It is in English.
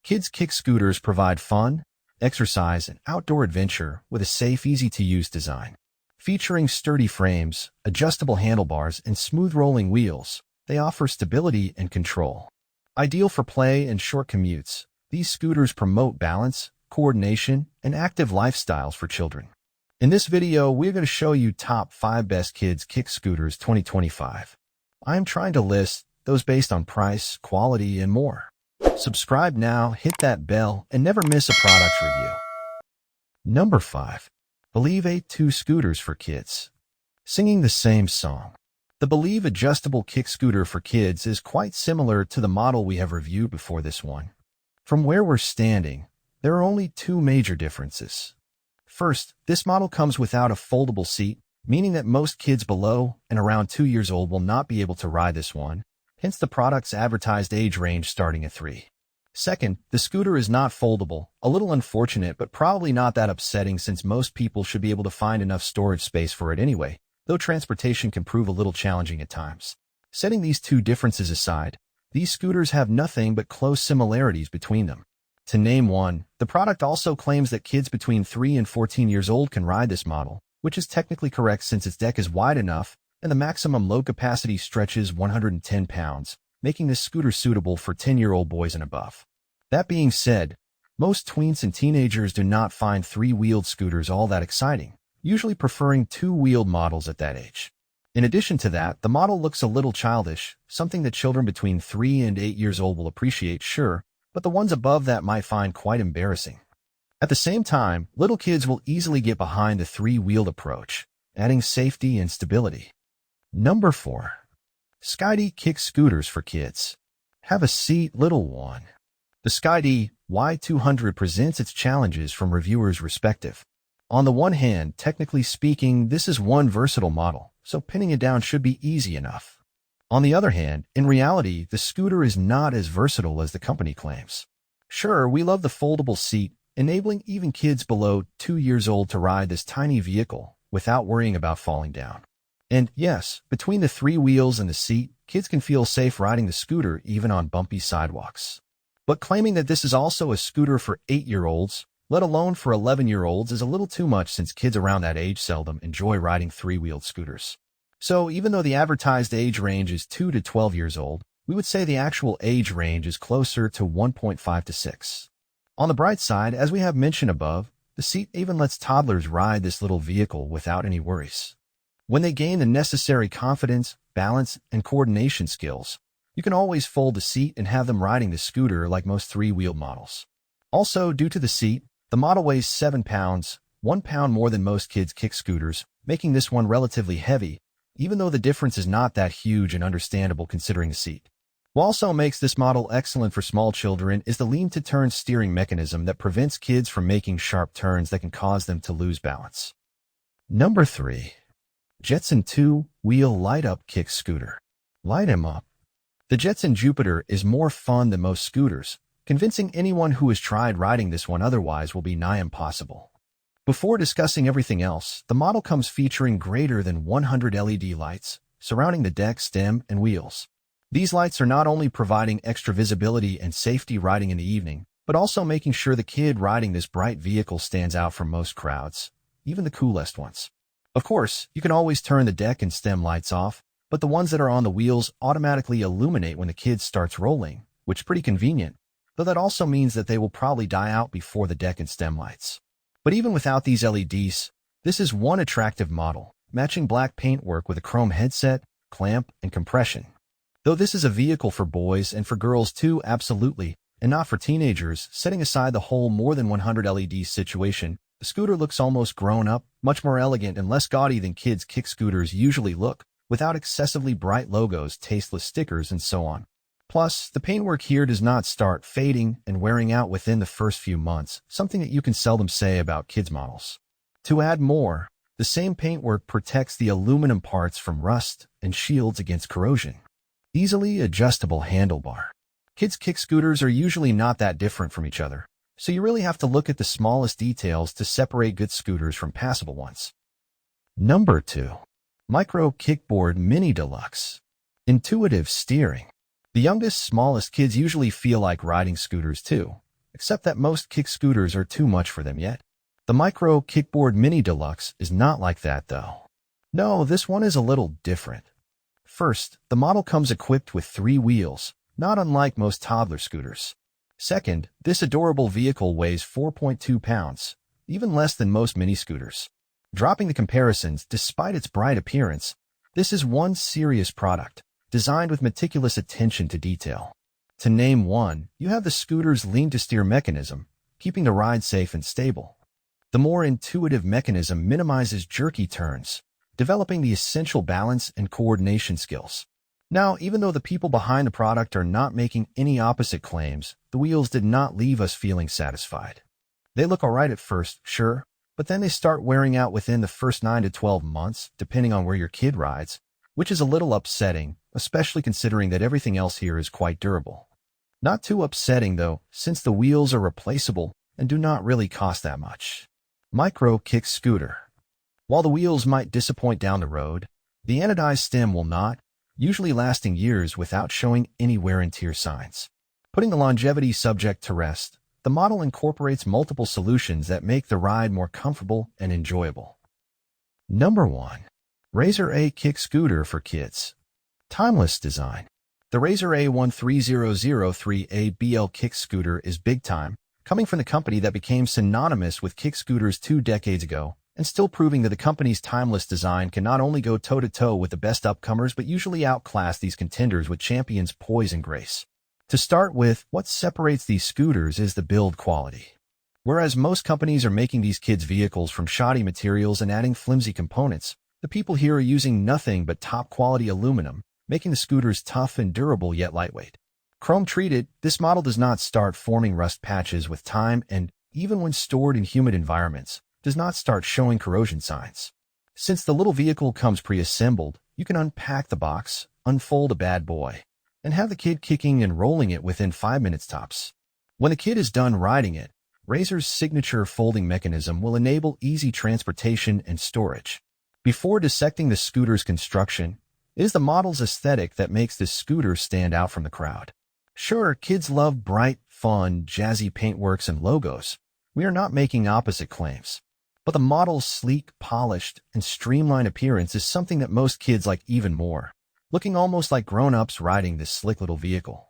Kids' kick scooters provide fun, exercise, and outdoor adventure with a safe, easy-to-use design. Featuring sturdy frames, adjustable handlebars, and smooth rolling wheels, they offer stability and control. Ideal for play and short commutes, these scooters promote balance, coordination, and active lifestyles for children. In this video, we're going to show you top 5 best kids kick scooters 2025. I am trying to list those based on price, quality, and more. Subscribe now, hit that bell, and never miss a product review. Number 5. Believe A2 Scooters for Kids. Singing the same song. The Believe adjustable kick scooter for kids is quite similar to the model we have reviewed before this one. From where we're standing, there are only 2 major differences. First, this model comes without a foldable seat, meaning that most kids below and around 2 years old will not be able to ride this one, hence the product's advertised age range starting at 3. Second, the scooter is not foldable, a little unfortunate but probably not that upsetting since most people should be able to find enough storage space for it anyway, though transportation can prove a little challenging at times. Setting these 2 differences aside, these scooters have nothing but close similarities between them. To name one, the product also claims that kids between 3 and 14 years old can ride this model, which is technically correct since its deck is wide enough and the maximum load capacity stretches 110 pounds, making this scooter suitable for 10-year-old boys and above. That being said, most tweens and teenagers do not find 3-wheeled scooters all that exciting, usually preferring 2-wheeled models at that age. In addition to that, the model looks a little childish, something that children between 3 and 8 years old will appreciate, sure, but the ones above that might find quite embarrassing. At the same time, little kids will easily get behind the 3-wheeled approach, adding safety and stability. Number 4. Skydee Kick Scooters for Kids. Have a seat, little one. The Skydee Y200 presents its challenges from reviewers' perspective. On the one hand, technically speaking, this is one versatile model, so pinning it down should be easy enough. On the other hand, in reality, the scooter is not as versatile as the company claims. Sure, we love the foldable seat, enabling even kids below 2 years old to ride this tiny vehicle without worrying about falling down. And yes, between the 3 wheels and the seat, kids can feel safe riding the scooter even on bumpy sidewalks. But claiming that this is also a scooter for 8-year-olds, let alone for 11-year-olds, is a little too much since kids around that age seldom enjoy riding 3-wheeled scooters. So even though the advertised age range is 2 to 12 years old, we would say the actual age range is closer to 1.5 to 6. On the bright side, as we have mentioned above, the seat even lets toddlers ride this little vehicle without any worries. When they gain the necessary confidence, balance, and coordination skills, you can always fold the seat and have them riding the scooter like most 3-wheeled models. Also, due to the seat, the model weighs 7 pounds, 1 pound more than most kids' kick scooters, making this one relatively heavy, even though the difference is not that huge and understandable considering the seat. What also makes this model excellent for small children is the lean-to-turn steering mechanism that prevents kids from making sharp turns that can cause them to lose balance. Number 3. Jetson 2-Wheel Light-Up Kick Scooter. Light 'em up. The Jetson Jupiter is more fun than most scooters. Convincing anyone who has tried riding this one otherwise will be nigh impossible. Before discussing everything else, the model comes featuring greater than 100 LED lights surrounding the deck, stem, and wheels. These lights are not only providing extra visibility and safety riding in the evening, but also making sure the kid riding this bright vehicle stands out from most crowds, even the coolest ones. Of course, you can always turn the deck and stem lights off, but the ones that are on the wheels automatically illuminate when the kid starts rolling, which is pretty convenient, though that also means that they will probably die out before the deck and stem lights. But even without these LEDs, this is one attractive model, matching black paintwork with a chrome headset, clamp, and compression. Though this is a vehicle for boys and for girls too, absolutely, and not for teenagers, setting aside the whole more than 100 LEDs situation, the scooter looks almost grown up, much more elegant and less gaudy than kids' kick scooters usually look, without excessively bright logos, tasteless stickers, and so on. Plus, the paintwork here does not start fading and wearing out within the first few months, something that you can seldom say about kids' models. To add more, the same paintwork protects the aluminum parts from rust and shields against corrosion. Easily adjustable handlebar. Kids' kick scooters are usually not that different from each other, so you really have to look at the smallest details to separate good scooters from passable ones. Number 2. Micro Kickboard Mini Deluxe. Intuitive steering. The youngest, smallest kids usually feel like riding scooters too, except that most kick scooters are too much for them yet. The Micro Kickboard Mini Deluxe is not like that though. No, this one is a little different. First, the model comes equipped with 3 wheels, not unlike most toddler scooters. Second, this adorable vehicle weighs 4.2 pounds, even less than most mini scooters. Dropping the comparisons, despite its bright appearance, this is one serious product, designed with meticulous attention to detail. To name one, you have the scooter's lean-to-steer mechanism, keeping the ride safe and stable. The more intuitive mechanism minimizes jerky turns, developing the essential balance and coordination skills. Now, even though the people behind the product are not making any opposite claims, the wheels did not leave us feeling satisfied. They look alright at first, sure, but then they start wearing out within the first 9 to 12 months, depending on where your kid rides, which is a little upsetting, especially considering that everything else here is quite durable. Not too upsetting, though, since the wheels are replaceable and do not really cost that much. Micro Kick Scooter. While the wheels might disappoint down the road, the anodized stem will not, usually lasting years without showing any wear and tear signs. Putting the longevity subject to rest, the model incorporates multiple solutions that make the ride more comfortable and enjoyable. Number 1. Razor A Kick Scooter for Kids. Timeless design. The Razor A13003ABL Kick Scooter is big time, coming from the company that became synonymous with kick scooters 2 decades ago, and still proving that the company's timeless design can not only go toe-to-toe with the best upcomers but usually outclass these contenders with champions' poise and grace. To start with, what separates these scooters is the build quality. Whereas most companies are making these kids' vehicles from shoddy materials and adding flimsy components, the people here are using nothing but top-quality aluminum, making the scooters tough and durable yet lightweight. Chrome-treated, this model does not start forming rust patches with time and, even when stored in humid environments, does not start showing corrosion signs. Since the little vehicle comes pre-assembled, you can unpack the box, unfold a bad boy, and have the kid kicking and rolling it within 5 minutes tops. When the kid is done riding it, Razor's signature folding mechanism will enable easy transportation and storage. Before dissecting the scooter's construction, it is the model's aesthetic that makes this scooter stand out from the crowd. Sure, kids love bright, fun, jazzy paintworks and logos. We are not making opposite claims. But the model's sleek, polished, and streamlined appearance is something that most kids like even more, looking almost like grown-ups riding this slick little vehicle.